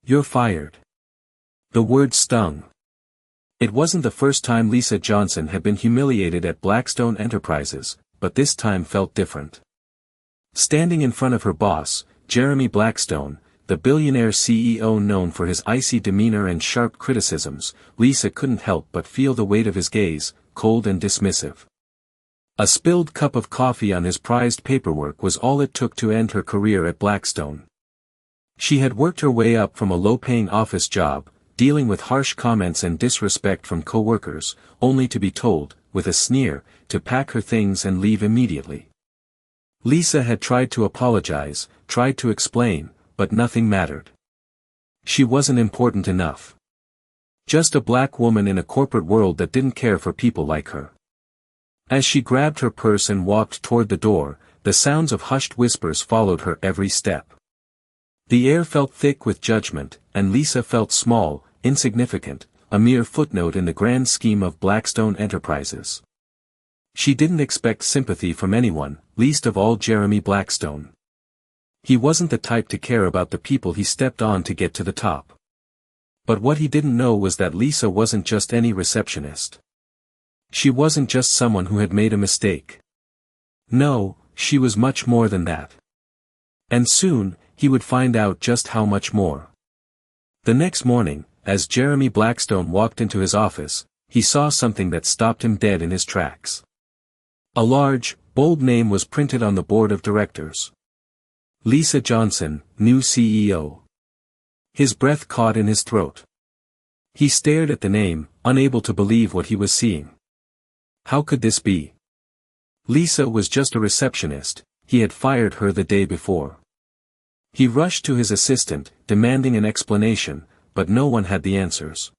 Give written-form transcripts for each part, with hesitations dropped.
"You're fired." The word stung. It wasn't the first time Lisa Johnson had been humiliated at Blackstone Enterprises, but this time felt different. Standing in front of her boss, Jeremy Blackstone, the billionaire CEO known for his icy demeanor and sharp criticisms, Lisa couldn't help but feel the weight of his gaze, cold and dismissive. A spilled cup of coffee on his prized paperwork was all it took to end her career at Blackstone. She had worked her way up from a low-paying office job, dealing with harsh comments and disrespect from co-workers, only to be told, with a sneer, to pack her things and leave immediately. Lisa had tried to apologize, tried to explain, but nothing mattered. She wasn't important enough. Just a black woman in a corporate world that didn't care for people like her. As she grabbed her purse and walked toward the door, the sounds of hushed whispers followed her every step. The air felt thick with judgment, and Lisa felt small, insignificant, a mere footnote in the grand scheme of Blackstone Enterprises. She didn't expect sympathy from anyone, least of all Jeremy Blackstone. He wasn't the type to care about the people he stepped on to get to the top. But what he didn't know was that Lisa wasn't just any receptionist. She wasn't just someone who had made a mistake. No, she was much more than that. And soon, he would find out just how much more. The next morning, as Jeremy Blackstone walked into his office, he saw something that stopped him dead in his tracks. A large, bold name was printed on the board of directors. Lisa Johnson, new CEO. His breath caught in his throat. He stared at the name, unable to believe what he was seeing. How could this be? Lisa was just a receptionist, he had fired her the day before. He rushed to his assistant, demanding an explanation, but no one had the answers.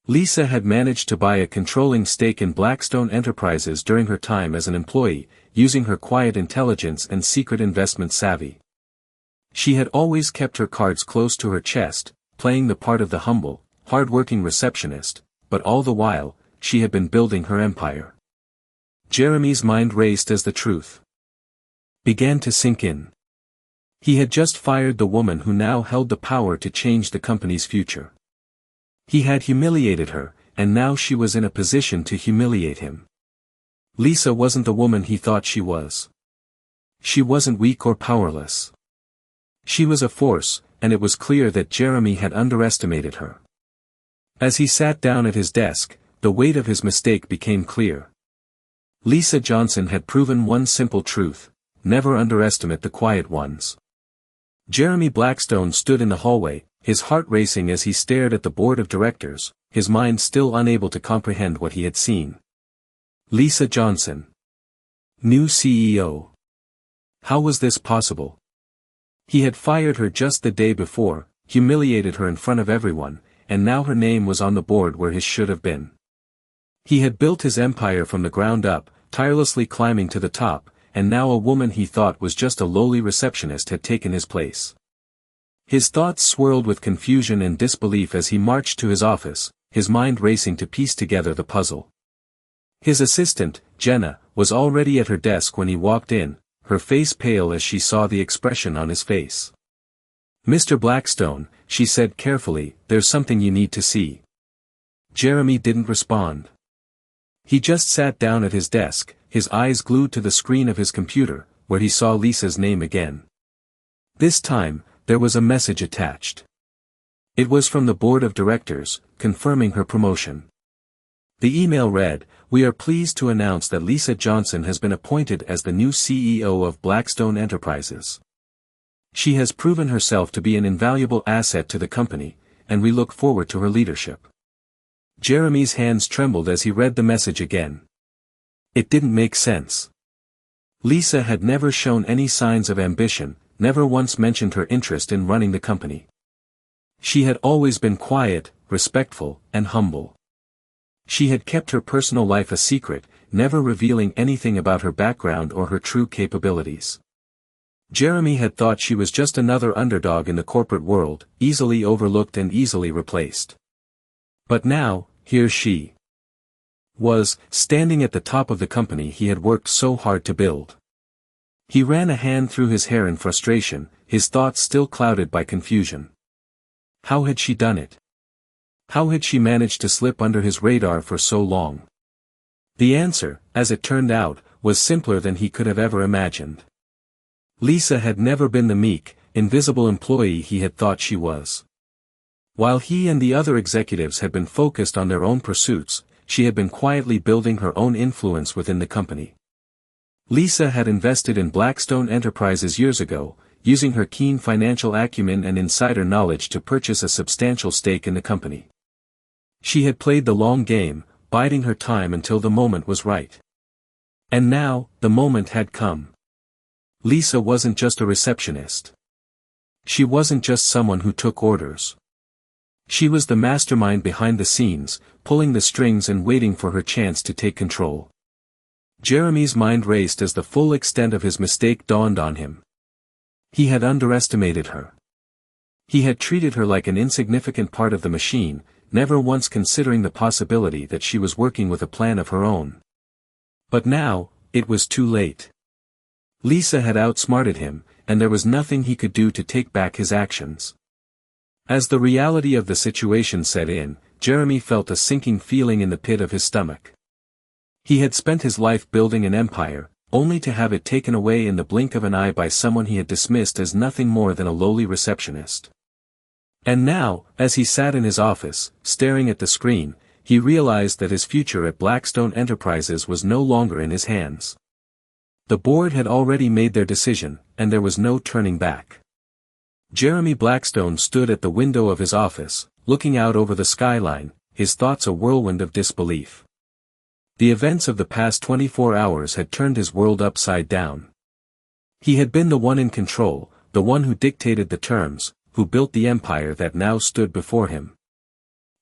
Lisa had managed to buy a controlling stake in Blackstone Enterprises during her time as an employee, using her quiet intelligence and secret investment savvy. She had always kept her cards close to her chest, playing the part of the humble, hard-working receptionist, but all the while, she had been building her empire. Jeremy's mind raced as the truth began to sink in. He had just fired the woman who now held the power to change the company's future. He had humiliated her, and now she was in a position to humiliate him. Lisa wasn't the woman he thought she was. She wasn't weak or powerless. She was a force, and it was clear that Jeremy had underestimated her. As he sat down at his desk, the weight of his mistake became clear. Lisa Johnson had proven one simple truth: never underestimate the quiet ones. Jeremy Blackstone stood in the hallway, his heart racing as he stared at the board of directors, his mind still unable to comprehend what he had seen. Lisa Johnson. New CEO. How was this possible? He had fired her just the day before, humiliated her in front of everyone, and now her name was on the board where his should have been. He had built his empire from the ground up, tirelessly climbing to the top, and now a woman he thought was just a lowly receptionist had taken his place. His thoughts swirled with confusion and disbelief as he marched to his office, his mind racing to piece together the puzzle. His assistant, Jenna, was already at her desk when he walked in, her face pale as she saw the expression on his face. "Mr. Blackstone," she said carefully, "there's something you need to see." Jeremy didn't respond. He just sat down at his desk, his eyes glued to the screen of his computer, where he saw Lisa's name again. This time, there was a message attached. It was from the board of directors, confirming her promotion. The email read, "We are pleased to announce that Lisa Johnson has been appointed as the new CEO of Blackstone Enterprises. She has proven herself to be an invaluable asset to the company, and we look forward to her leadership." Jeremy's hands trembled as he read the message again. It didn't make sense. Lisa had never shown any signs of ambition, never once mentioned her interest in running the company. She had always been quiet, respectful, and humble. She had kept her personal life a secret, never revealing anything about her background or her true capabilities. Jeremy had thought she was just another underdog in the corporate world, easily overlooked and easily replaced. But now, here she was, standing at the top of the company he had worked so hard to build. He ran a hand through his hair in frustration, his thoughts still clouded by confusion. How had she done it? How had she managed to slip under his radar for so long? The answer, as it turned out, was simpler than he could have ever imagined. Lisa had never been the meek, invisible employee he had thought she was. While he and the other executives had been focused on their own pursuits, she had been quietly building her own influence within the company. Lisa had invested in Blackstone Enterprises years ago, using her keen financial acumen and insider knowledge to purchase a substantial stake in the company. She had played the long game, biding her time until the moment was right. And now, the moment had come. Lisa wasn't just a receptionist. She wasn't just someone who took orders. She was the mastermind behind the scenes, pulling the strings and waiting for her chance to take control. Jeremy's mind raced as the full extent of his mistake dawned on him. He had underestimated her. He had treated her like an insignificant part of the machine, never once considering the possibility that she was working with a plan of her own. But now, it was too late. Lisa had outsmarted him, and there was nothing he could do to take back his actions. As the reality of the situation set in, Jeremy felt a sinking feeling in the pit of his stomach. He had spent his life building an empire, only to have it taken away in the blink of an eye by someone he had dismissed as nothing more than a lowly receptionist. And now, as he sat in his office, staring at the screen, he realized that his future at Blackstone Enterprises was no longer in his hands. The board had already made their decision, and there was no turning back. Jeremy Blackstone stood at the window of his office, looking out over the skyline, his thoughts a whirlwind of disbelief. The events of the past 24 hours had turned his world upside down. He had been the one in control, the one who dictated the terms, who built the empire that now stood before him.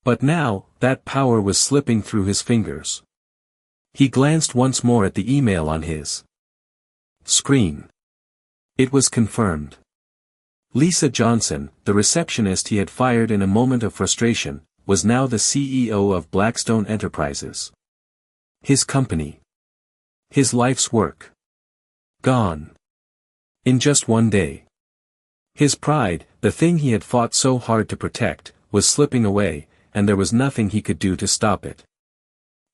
But now, that power was slipping through his fingers. He glanced once more at the email on his screen. It was confirmed. Lisa Johnson, the receptionist he had fired in a moment of frustration, was now the CEO of Blackstone Enterprises. His company. His life's work. Gone. In just one day. His pride, the thing he had fought so hard to protect, was slipping away, and there was nothing he could do to stop it.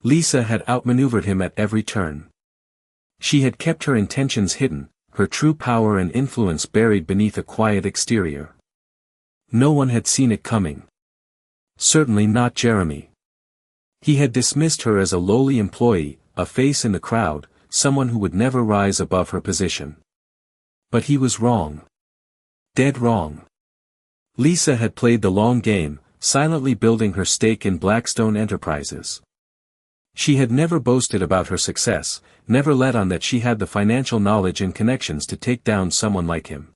Lisa had outmaneuvered him at every turn. She had kept her intentions hidden, her true power and influence buried beneath a quiet exterior. No one had seen it coming. Certainly not Jeremy. He had dismissed her as a lowly employee, a face in the crowd, someone who would never rise above her position. But he was wrong. Dead wrong. Lisa had played the long game, silently building her stake in Blackstone Enterprises. She had never boasted about her success, never let on that she had the financial knowledge and connections to take down someone like him.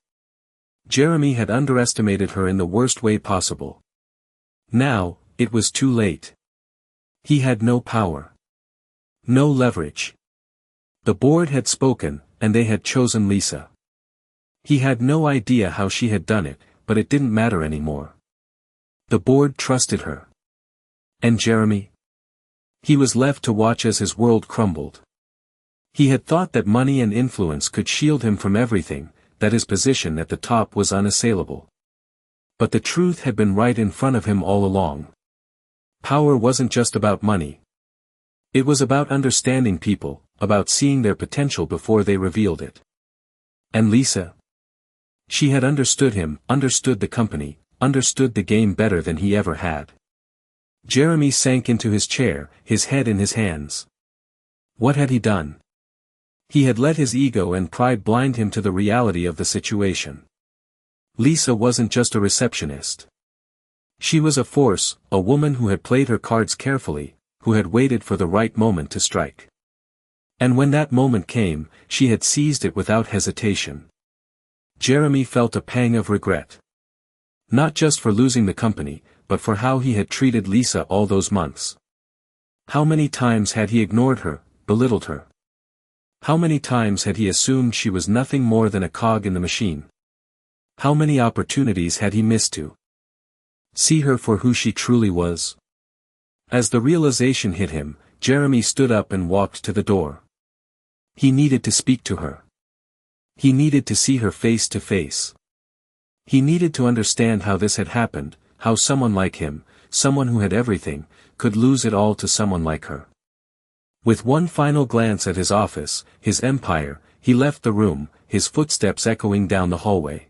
Jeremy had underestimated her in the worst way possible. Now, it was too late. He had no power. No leverage. The board had spoken, and they had chosen Lisa. He had no idea how she had done it, but it didn't matter anymore. The board trusted her. And Jeremy? He was left to watch as his world crumbled. He had thought that money and influence could shield him from everything, that his position at the top was unassailable. But the truth had been right in front of him all along. Power wasn't just about money. It was about understanding people, about seeing their potential before they revealed it. And Lisa? She had understood him, understood the company, understood the game better than he ever had. Jeremy sank into his chair, his head in his hands. What had he done? He had let his ego and pride blind him to the reality of the situation. Lisa wasn't just a receptionist. She was a force, a woman who had played her cards carefully, who had waited for the right moment to strike. And when that moment came, she had seized it without hesitation. Jeremy felt a pang of regret. Not just for losing the company, but for how he had treated Lisa all those months. How many times had he ignored her, belittled her? How many times had he assumed she was nothing more than a cog in the machine? How many opportunities had he missed to see her for who she truly was? As the realization hit him, Jeremy stood up and walked to the door. He needed to speak to her. He needed to see her face to face. He needed to understand how this had happened, how someone like him, someone who had everything, could lose it all to someone like her. With one final glance at his office, his empire, he left the room, his footsteps echoing down the hallway.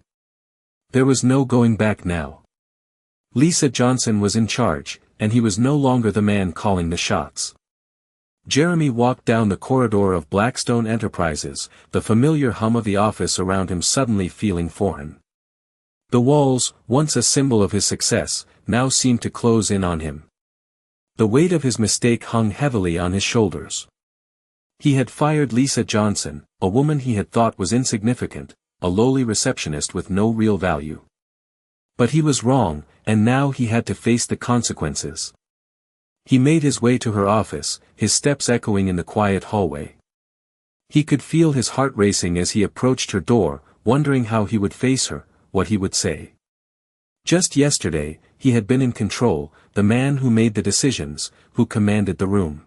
There was no going back now. Lisa Johnson was in charge, and he was no longer the man calling the shots. Jeremy walked down the corridor of Blackstone Enterprises, the familiar hum of the office around him suddenly feeling foreign. The walls, once a symbol of his success, now seemed to close in on him. The weight of his mistake hung heavily on his shoulders. He had fired Lisa Johnson, a woman he had thought was insignificant, a lowly receptionist with no real value. But he was wrong, and now he had to face the consequences. He made his way to her office, his steps echoing in the quiet hallway. He could feel his heart racing as he approached her door, wondering how he would face her, what he would say. Just yesterday, he had been in control, the man who made the decisions, who commanded the room.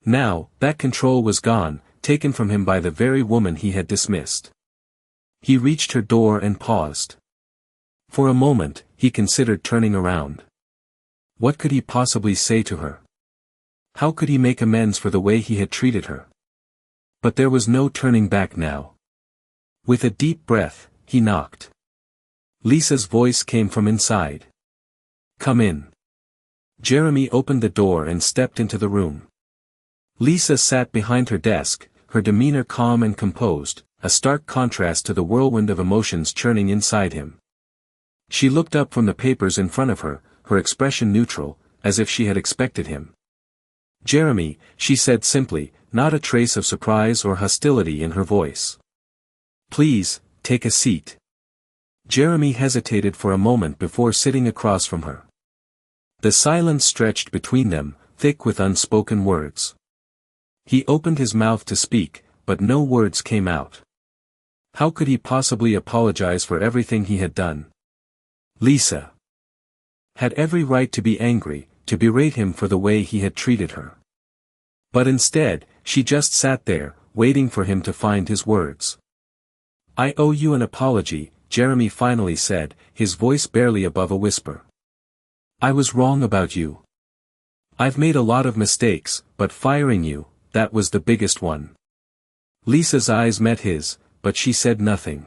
Now, that control was gone, taken from him by the very woman he had dismissed. He reached her door and paused. For a moment, he considered turning around. What could he possibly say to her? How could he make amends for the way he had treated her? But there was no turning back now. With a deep breath, he knocked. Lisa's voice came from inside. "Come in." Jeremy opened the door and stepped into the room. Lisa sat behind her desk, her demeanor calm and composed, a stark contrast to the whirlwind of emotions churning inside him. She looked up from the papers in front of her, her expression neutral, as if she had expected him. "Jeremy," she said simply, not a trace of surprise or hostility in her voice. "Please, take a seat." Jeremy hesitated for a moment before sitting across from her. The silence stretched between them, thick with unspoken words. He opened his mouth to speak, but no words came out. How could he possibly apologize for everything he had done? Lisa had every right to be angry, to berate him for the way he had treated her. But instead, she just sat there, waiting for him to find his words. "I owe you an apology," Jeremy finally said, his voice barely above a whisper. "I was wrong about you. I've made a lot of mistakes, but firing you, that was the biggest one." Lisa's eyes met his, but she said nothing.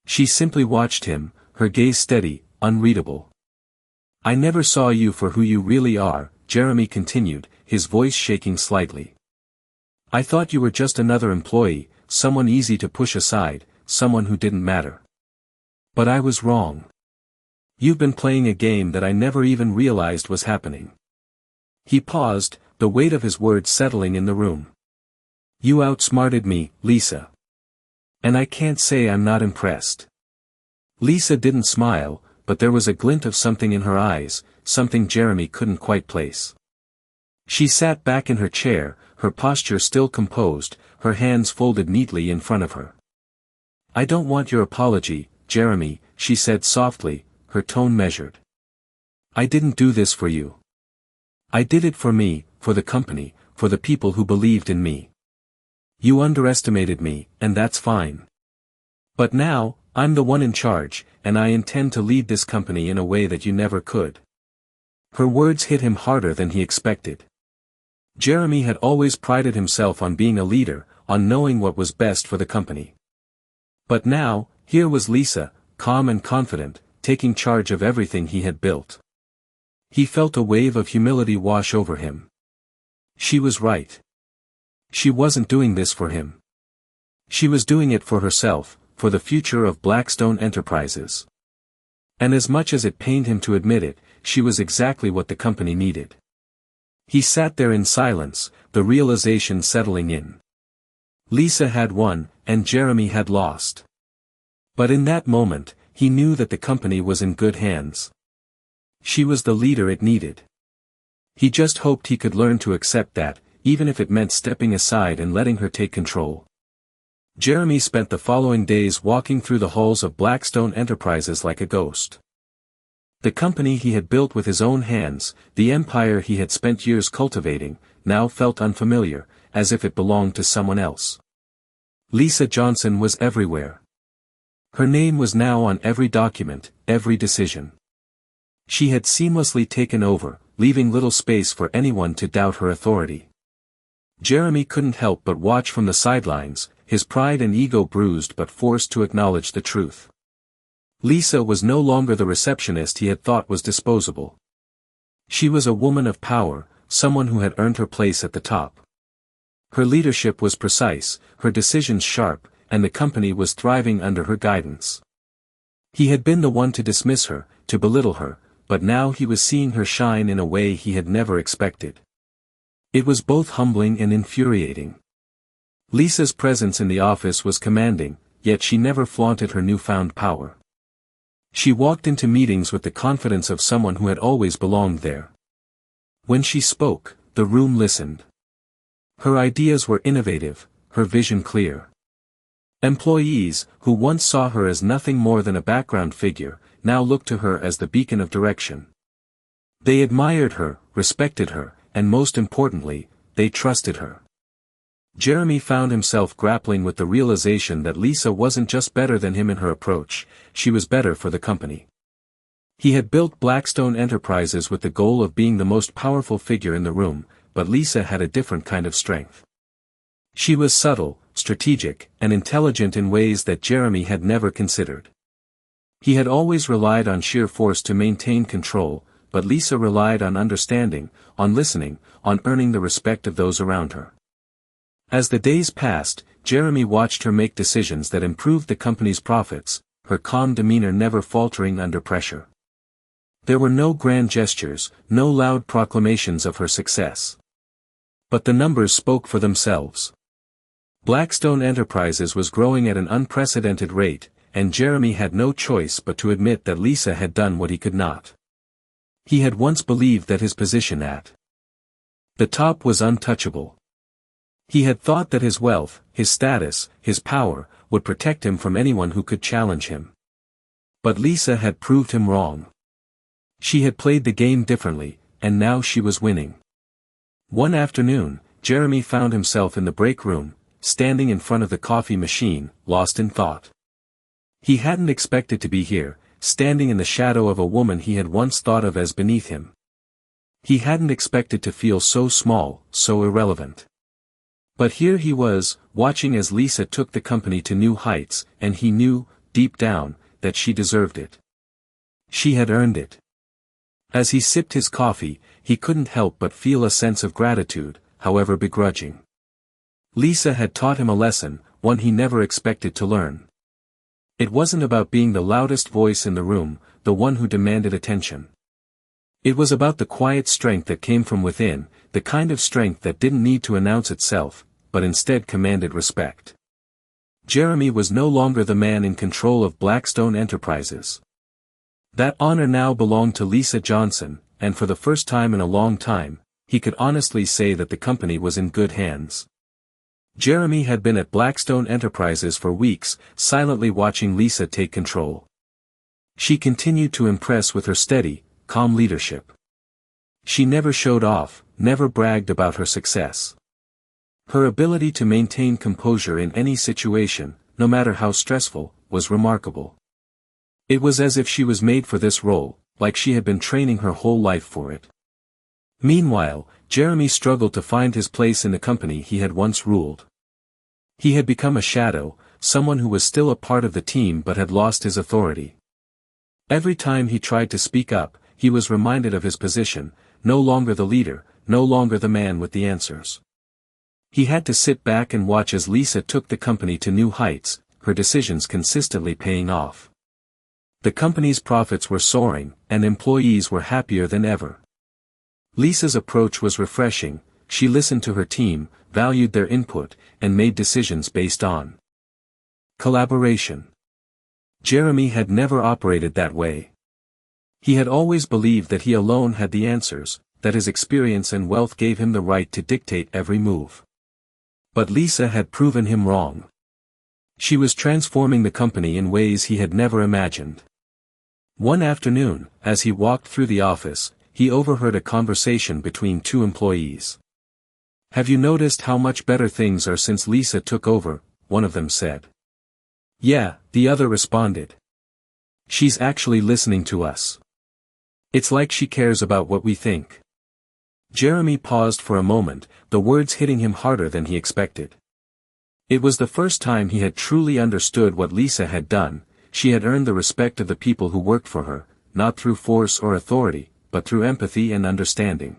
She simply watched him, her gaze steady, unreadable. "I never saw you for who you really are," Jeremy continued, his voice shaking slightly. "I thought you were just another employee, someone easy to push aside, someone who didn't matter. But I was wrong. You've been playing a game that I never even realized was happening." He paused, the weight of his words settling in the room. "You outsmarted me, Lisa. And I can't say I'm not impressed." Lisa didn't smile, but there was a glint of something in her eyes, something Jeremy couldn't quite place. She sat back in her chair, her posture still composed, her hands folded neatly in front of her. "I don't want your apology, Jeremy," she said softly, her tone measured. "I didn't do this for you. I did it for me, for the company, for the people who believed in me. You underestimated me, and that's fine. But now, I'm the one in charge, and I intend to lead this company in a way that you never could." Her words hit him harder than he expected. Jeremy had always prided himself on being a leader, on knowing what was best for the company. But now, here was Lisa, calm and confident, taking charge of everything he had built. He felt a wave of humility wash over him. She was right. She wasn't doing this for him. She was doing it for herself, for the future of Blackstone Enterprises. And as much as it pained him to admit it, she was exactly what the company needed. He sat there in silence, the realization settling in. Lisa had won, and Jeremy had lost. But in that moment, he knew that the company was in good hands. She was the leader it needed. He just hoped he could learn to accept that, even if it meant stepping aside and letting her take control. Jeremy spent the following days walking through the halls of Blackstone Enterprises like a ghost. The company he had built with his own hands, the empire he had spent years cultivating, now felt unfamiliar, as if it belonged to someone else. Lisa Johnson was everywhere. Her name was now on every document, every decision. She had seamlessly taken over, leaving little space for anyone to doubt her authority. Jeremy couldn't help but watch from the sidelines, his pride and ego bruised but forced to acknowledge the truth. Lisa was no longer the receptionist he had thought was disposable. She was a woman of power, someone who had earned her place at the top. Her leadership was precise, her decisions sharp, and the company was thriving under her guidance. He had been the one to dismiss her, to belittle her, but now he was seeing her shine in a way he had never expected. It was both humbling and infuriating. Lisa's presence in the office was commanding, yet she never flaunted her newfound power. She walked into meetings with the confidence of someone who had always belonged there. When she spoke, the room listened. Her ideas were innovative, her vision clear. Employees, who once saw her as nothing more than a background figure, now looked to her as the beacon of direction. They admired her, respected her, and most importantly, they trusted her. Jeremy found himself grappling with the realization that Lisa wasn't just better than him in her approach, she was better for the company. He had built Blackstone Enterprises with the goal of being the most powerful figure in the room, but Lisa had a different kind of strength. She was subtle, strategic, and intelligent in ways that Jeremy had never considered. He had always relied on sheer force to maintain control, but Lisa relied on understanding, on listening, on earning the respect of those around her. As the days passed, Jeremy watched her make decisions that improved the company's profits, her calm demeanor never faltering under pressure. There were no grand gestures, no loud proclamations of her success. But the numbers spoke for themselves. Blackstone Enterprises was growing at an unprecedented rate, and Jeremy had no choice but to admit that Lisa had done what he could not. He had once believed that his position at the top was untouchable. He had thought that his wealth, his status, his power, would protect him from anyone who could challenge him. But Lisa had proved him wrong. She had played the game differently, and now she was winning. One afternoon, Jeremy found himself in the break room, standing in front of the coffee machine, lost in thought. He hadn't expected to be here, standing in the shadow of a woman he had once thought of as beneath him. He hadn't expected to feel so small, so irrelevant. But here he was, watching as Lisa took the company to new heights, and he knew, deep down, that she deserved it. She had earned it. As he sipped his coffee, he couldn't help but feel a sense of gratitude, however begrudging. Lisa had taught him a lesson, one he never expected to learn. It wasn't about being the loudest voice in the room, the one who demanded attention. It was about the quiet strength that came from within, the kind of strength that didn't need to announce itself, but instead commanded respect. Jeremy was no longer the man in control of Blackstone Enterprises. That honor now belonged to Lisa Johnson, and for the first time in a long time, he could honestly say that the company was in good hands. Jeremy had been at Blackstone Enterprises for weeks, silently watching Lisa take control. She continued to impress with her steady, calm leadership. She never showed off, never bragged about her success. Her ability to maintain composure in any situation, no matter how stressful, was remarkable. It was as if she was made for this role, like she had been training her whole life for it. Meanwhile, Jeremy struggled to find his place in the company he had once ruled. He had become a shadow, someone who was still a part of the team but had lost his authority. Every time he tried to speak up, he was reminded of his position, no longer the leader, no longer the man with the answers. He had to sit back and watch as Lisa took the company to new heights, her decisions consistently paying off. The company's profits were soaring, and employees were happier than ever. Lisa's approach was refreshing, she listened to her team, valued their input, and made decisions based on collaboration. Jeremy had never operated that way. He had always believed that he alone had the answers, that his experience and wealth gave him the right to dictate every move. But Lisa had proven him wrong. She was transforming the company in ways he had never imagined. One afternoon, as he walked through the office, he overheard a conversation between two employees. "Have you noticed how much better things are since Lisa took over?" one of them said. "Yeah," the other responded. "She's actually listening to us." It's like she cares about what we think. Jeremy paused for a moment, the words hitting him harder than he expected. It was the first time he had truly understood what Lisa had done. She had earned the respect of the people who worked for her, not through force or authority, but through empathy and understanding.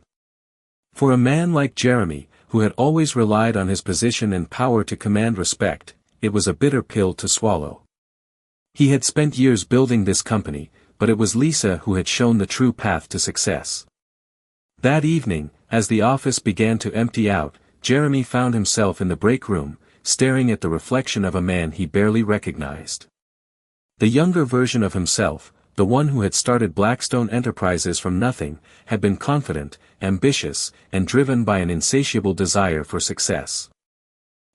For a man like Jeremy, who had always relied on his position and power to command respect, it was a bitter pill to swallow. He had spent years building this company, but it was Lisa who had shown the true path to success. That evening, as the office began to empty out, Jeremy found himself in the break room, staring at the reflection of a man he barely recognized. The younger version of himself, the one who had started Blackstone Enterprises from nothing, had been confident, ambitious, and driven by an insatiable desire for success.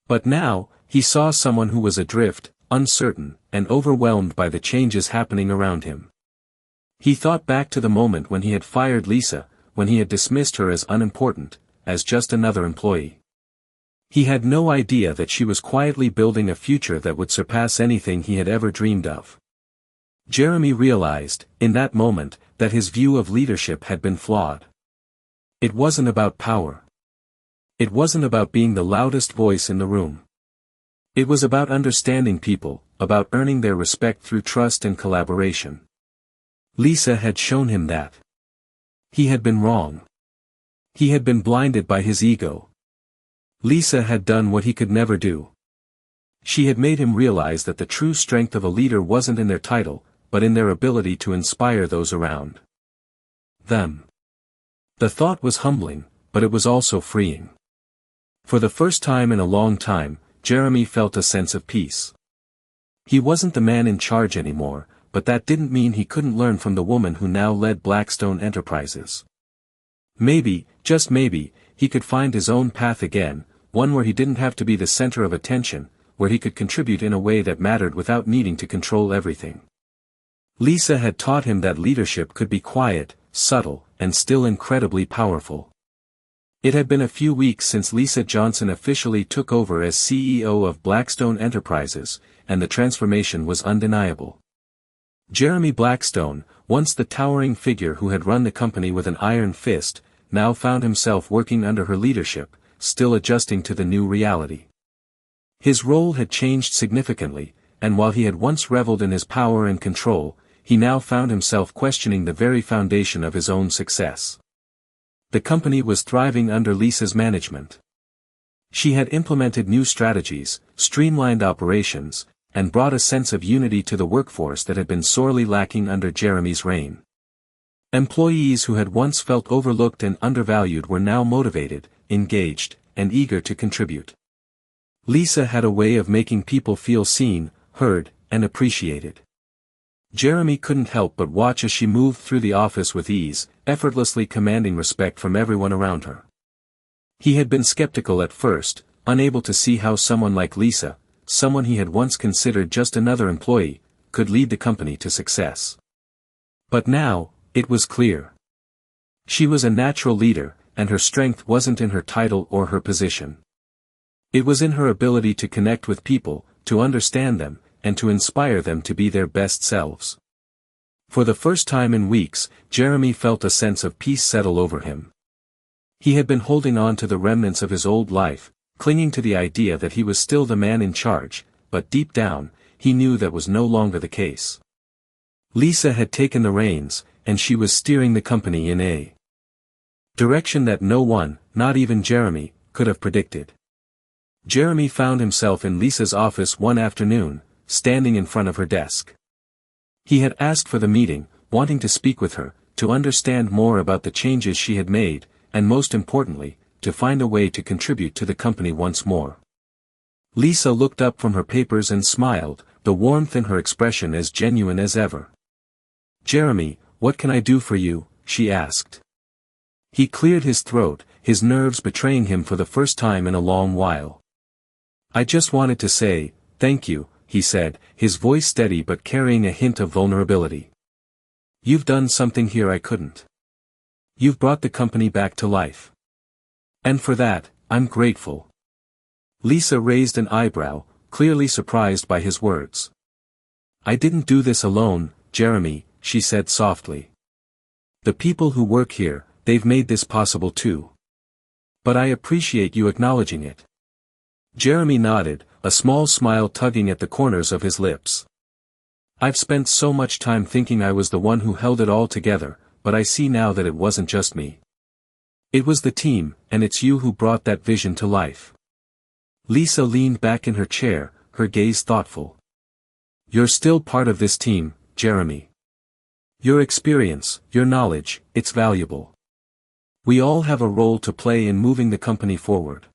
But now, he saw someone who was adrift, uncertain, and overwhelmed by the changes happening around him. He thought back to the moment when he had fired Lisa, when he had dismissed her as unimportant, as just another employee. He had no idea that she was quietly building a future that would surpass anything he had ever dreamed of. Jeremy realized, in that moment, that his view of leadership had been flawed. It wasn't about power. It wasn't about being the loudest voice in the room. It was about understanding people, about earning their respect through trust and collaboration. Lisa had shown him that. He had been wrong. He had been blinded by his ego. Lisa had done what he could never do. She had made him realize that the true strength of a leader wasn't in their title, but in their ability to inspire those around them. The thought was humbling, but it was also freeing. For the first time in a long time, Jeremy felt a sense of peace. He wasn't the man in charge anymore, but that didn't mean he couldn't learn from the woman who now led Blackstone Enterprises. Maybe, just maybe, he could find his own path again, one where he didn't have to be the center of attention, where he could contribute in a way that mattered without needing to control everything. Lisa had taught him that leadership could be quiet, subtle, and still incredibly powerful. It had been a few weeks since Lisa Johnson officially took over as CEO of Blackstone Enterprises, and the transformation was undeniable. Jeremy Blackstone, once the towering figure who had run the company with an iron fist, now found himself working under her leadership, still adjusting to the new reality. His role had changed significantly, and while he had once reveled in his power and control, he now found himself questioning the very foundation of his own success. The company was thriving under Lisa's management. She had implemented new strategies, streamlined operations, and brought a sense of unity to the workforce that had been sorely lacking under Jeremy's reign. Employees who had once felt overlooked and undervalued were now motivated, engaged, and eager to contribute. Lisa had a way of making people feel seen, heard, and appreciated. Jeremy couldn't help but watch as she moved through the office with ease, effortlessly commanding respect from everyone around her. He had been skeptical at first, unable to see how someone like Lisa, someone he had once considered just another employee, could lead the company to success. But now, it was clear. She was a natural leader, and her strength wasn't in her title or her position. It was in her ability to connect with people, to understand them, and to inspire them to be their best selves. For the first time in weeks, Jeremy felt a sense of peace settle over him. He had been holding on to the remnants of his old life, clinging to the idea that he was still the man in charge, but deep down, he knew that was no longer the case. Lisa had taken the reins, and she was steering the company in a direction that no one, not even Jeremy, could have predicted. Jeremy found himself in Lisa's office one afternoon, standing in front of her desk. He had asked for the meeting, wanting to speak with her, to understand more about the changes she had made, and most importantly, to find a way to contribute to the company once more. Lisa looked up from her papers and smiled, the warmth in her expression as genuine as ever. "Jeremy, what can I do for you?" she asked. He cleared his throat, his nerves betraying him for the first time in a long while. "I just wanted to say, thank you," he said, his voice steady but carrying a hint of vulnerability. "You've done something here I couldn't. You've brought the company back to life. And for that, I'm grateful." Lisa raised an eyebrow, clearly surprised by his words. "I didn't do this alone, Jeremy," she said softly. The people who work here, they've made this possible too. But I appreciate you acknowledging it. Jeremy nodded, a small smile tugging at the corners of his lips. I've spent so much time thinking I was the one who held it all together, but I see now that it wasn't just me. It was the team, and it's you who brought that vision to life. Lisa leaned back in her chair, her gaze thoughtful. You're still part of this team, Jeremy. Your experience, your knowledge, it's valuable. We all have a role to play in moving the company forward.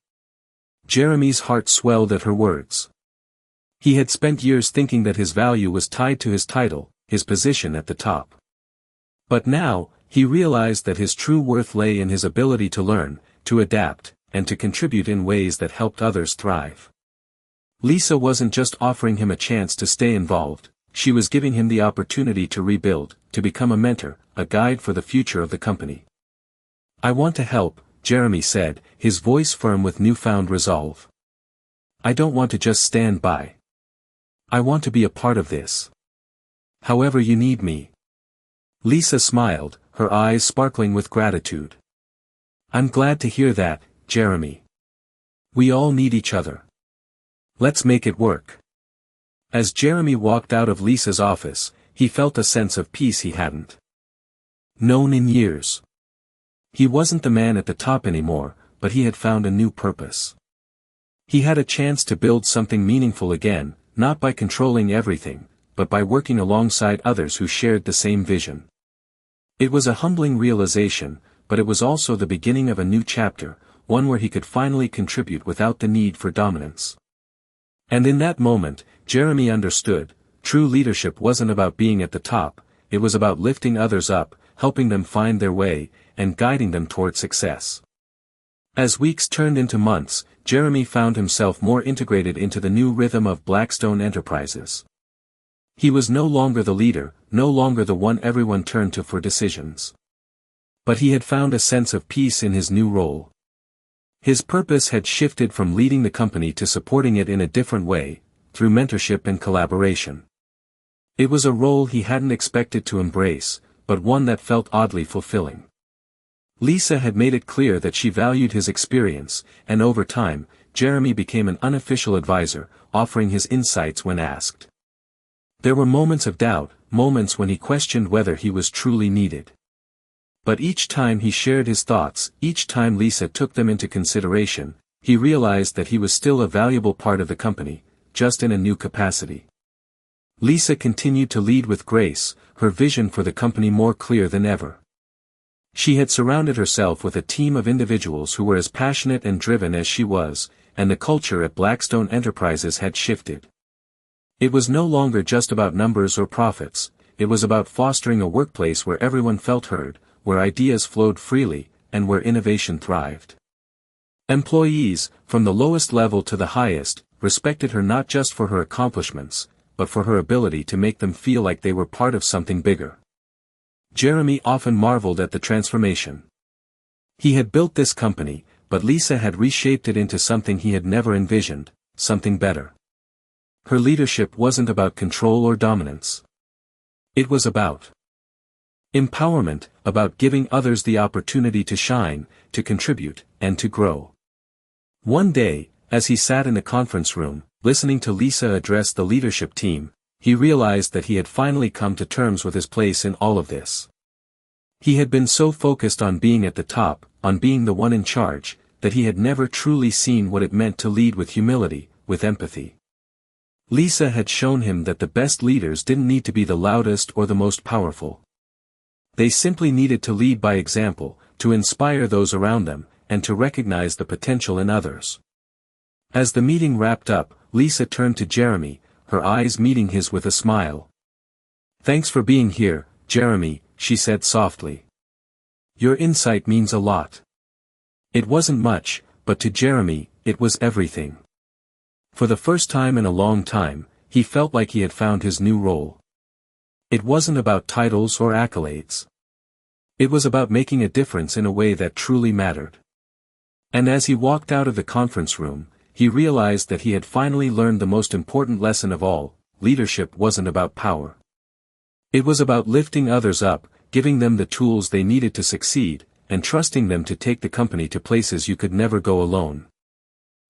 Jeremy's heart swelled at her words. He had spent years thinking that his value was tied to his title, his position at the top. But now, he realized that his true worth lay in his ability to learn, to adapt, and to contribute in ways that helped others thrive. Lisa wasn't just offering him a chance to stay involved, she was giving him the opportunity to rebuild, to become a mentor, a guide for the future of the company. I want to help, Jeremy said, his voice firm with newfound resolve. I don't want to just stand by. I want to be a part of this. However you need me. Lisa smiled, her eyes sparkling with gratitude. I'm glad to hear that, Jeremy. We all need each other. Let's make it work. As Jeremy walked out of Lisa's office, he felt a sense of peace he hadn't known in years. He wasn't the man at the top anymore, but he had found a new purpose. He had a chance to build something meaningful again, not by controlling everything, but by working alongside others who shared the same vision. It was a humbling realization, but it was also the beginning of a new chapter, one where he could finally contribute without the need for dominance. And in that moment, Jeremy understood, true leadership wasn't about being at the top, it was about lifting others up, helping them find their way, and guiding them toward success. As weeks turned into months, Jeremy found himself more integrated into the new rhythm of Blackstone Enterprises. He was no longer the leader, no longer the one everyone turned to for decisions. But he had found a sense of peace in his new role. His purpose had shifted from leading the company to supporting it in a different way, through mentorship and collaboration. It was a role he hadn't expected to embrace, but one that felt oddly fulfilling. Lisa had made it clear that she valued his experience, and over time, Jeremy became an unofficial advisor, offering his insights when asked. There were moments of doubt, moments when he questioned whether he was truly needed. But each time he shared his thoughts, each time Lisa took them into consideration, he realized that he was still a valuable part of the company, just in a new capacity. Lisa continued to lead with grace, her vision for the company more clear than ever. She had surrounded herself with a team of individuals who were as passionate and driven as she was, and the culture at Blackstone Enterprises had shifted. It was no longer just about numbers or profits, it was about fostering a workplace where everyone felt heard, where ideas flowed freely, and where innovation thrived. Employees, from the lowest level to the highest, respected her not just for her accomplishments, but for her ability to make them feel like they were part of something bigger. Jeremy often marveled at the transformation. He had built this company, but Lisa had reshaped it into something he had never envisioned, something better. Her leadership wasn't about control or dominance. It was about empowerment, about giving others the opportunity to shine, to contribute, and to grow. One day, as he sat in the conference room, listening to Lisa address the leadership team, he realized that he had finally come to terms with his place in all of this. He had been so focused on being at the top, on being the one in charge, that he had never truly seen what it meant to lead with humility, with empathy. Lisa had shown him that the best leaders didn't need to be the loudest or the most powerful. They simply needed to lead by example, to inspire those around them, and to recognize the potential in others. As the meeting wrapped up, Lisa turned to Jeremy, her eyes meeting his with a smile. "Thanks for being here, Jeremy," she said softly. "Your insight means a lot." It wasn't much, but to Jeremy, it was everything. For the first time in a long time, he felt like he had found his new role. It wasn't about titles or accolades. It was about making a difference in a way that truly mattered. And as he walked out of the conference room, he realized that he had finally learned the most important lesson of all: leadership wasn't about power. It was about lifting others up, giving them the tools they needed to succeed, and trusting them to take the company to places you could never go alone.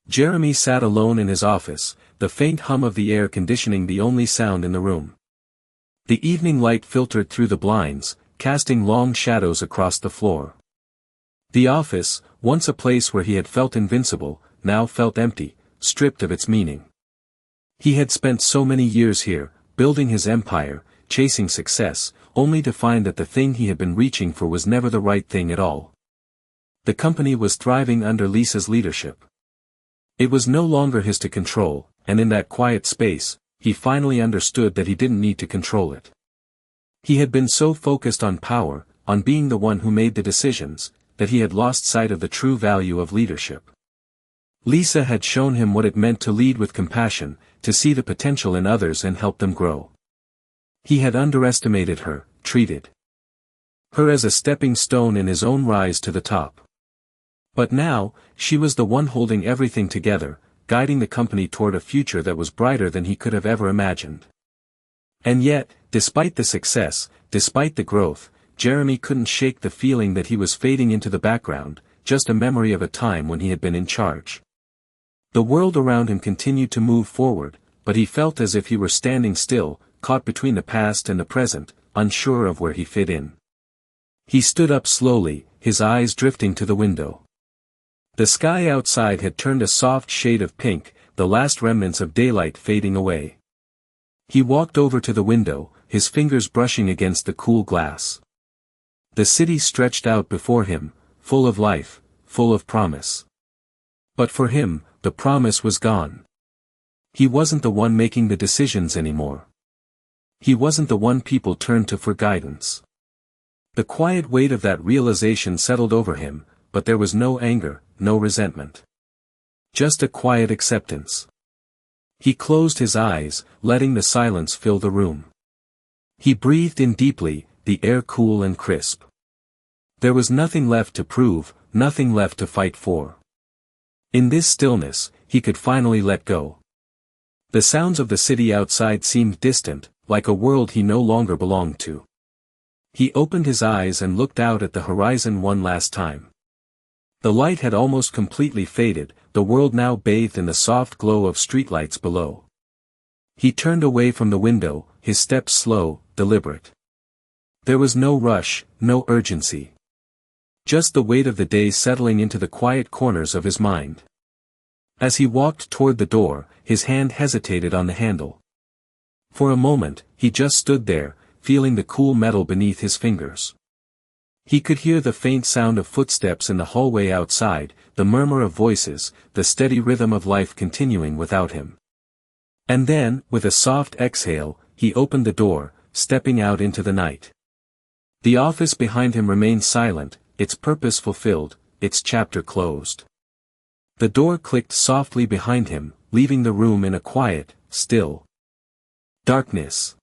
Jeremy sat alone in his office, the faint hum of the air conditioning the only sound in the room. The evening light filtered through the blinds, casting long shadows across the floor. The office, once a place where he had felt invincible, now felt empty, stripped of its meaning. He had spent so many years here, building his empire, chasing success, only to find that the thing he had been reaching for was never the right thing at all. The company was thriving under Lisa's leadership. It was no longer his to control, and in that quiet space, he finally understood that he didn't need to control it. He had been so focused on power, on being the one who made the decisions, that he had lost sight of the true value of leadership. Lisa had shown him what it meant to lead with compassion, to see the potential in others and help them grow. He had underestimated her, treated her as a stepping stone in his own rise to the top. But now, she was the one holding everything together, guiding the company toward a future that was brighter than he could have ever imagined. And yet, despite the success, despite the growth, Jeremy couldn't shake the feeling that he was fading into the background, just a memory of a time when he had been in charge. The world around him continued to move forward, but he felt as if he were standing still, caught between the past and the present, unsure of where he fit in. He stood up slowly, his eyes drifting to the window. The sky outside had turned a soft shade of pink, the last remnants of daylight fading away. He walked over to the window, his fingers brushing against the cool glass. The city stretched out before him, full of life, full of promise. But for him, the promise was gone. He wasn't the one making the decisions anymore. He wasn't the one people turned to for guidance. The quiet weight of that realization settled over him, but there was no anger, no resentment. Just a quiet acceptance. He closed his eyes, letting the silence fill the room. He breathed in deeply, the air cool and crisp. There was nothing left to prove, nothing left to fight for. In this stillness, he could finally let go. The sounds of the city outside seemed distant, like a world he no longer belonged to. He opened his eyes and looked out at the horizon one last time. The light had almost completely faded, the world now bathed in the soft glow of streetlights below. He turned away from the window, his steps slow, deliberate. There was no rush, no urgency. Just the weight of the day settling into the quiet corners of his mind. As he walked toward the door, his hand hesitated on the handle. For a moment, he just stood there, feeling the cool metal beneath his fingers. He could hear the faint sound of footsteps in the hallway outside, the murmur of voices, the steady rhythm of life continuing without him. And then, with a soft exhale, he opened the door, stepping out into the night. The office behind him remained silent, its purpose fulfilled, its chapter closed. The door clicked softly behind him, leaving the room in a quiet, still darkness.